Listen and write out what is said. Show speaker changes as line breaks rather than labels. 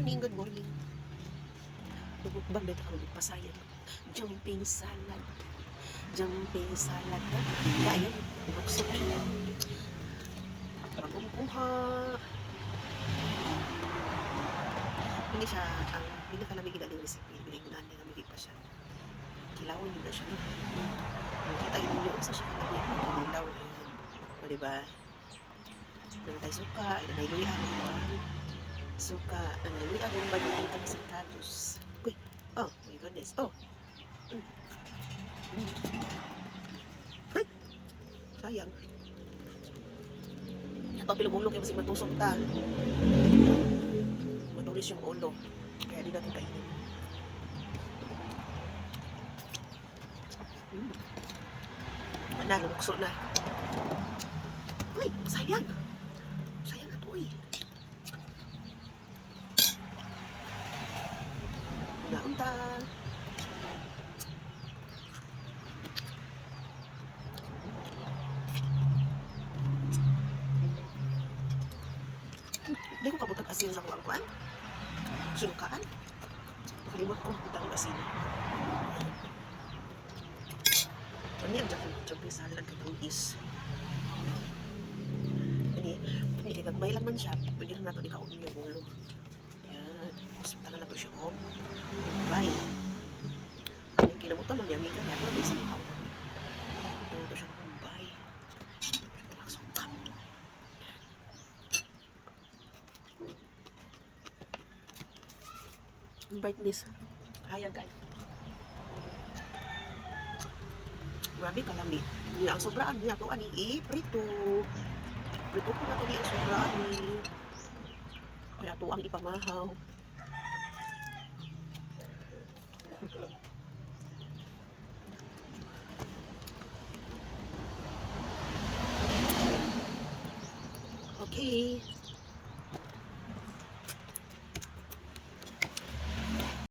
morning, good morning. Bang dito ka magpasayang. Jumping salad. Jumping salad ka. Kaya, buksok siya. Pagkumkuha. Hindi siya, ang pinakalamig na yung recipe. Bilingunan niya, namigay pa siya. Kilawin niyo na siya. No? Kita yun niyo, sa siya kalamig. Kinilaw. O diba? Nang tayo suka, ay luya. Suka, ang luya. Ang bagay ang sitados. Uy, oh my goodness. Oh. Ay, sayang. Ito pilumulong yung masing matusok ta. Matulis yung ulo. Kaya di natin kainin. Mana, lumukso na. Uy, sayang. Sayang na to eh. Naunta. Hindi ko kabutang asin sa kuwang-kuwan. Sunukaan. Nakalimot ko butang asin. Ano yan? Jumping salad katang is. Hindi kagmay lang man siya. Pwede na nato ikaunin yung ulo. Yan. Hospital na to siya. Oh. Bye. Yung kinabutan lang niya. May kanya. Pero may isang ikaw. Ito na to siya. Bye. Sungkap. Brightness. Ayan guys. Grabe kalami. Ang sobraan niya to ani prito. Prito ko na to ang sobraan ni. Kaya to ang ipamahaw. Okay.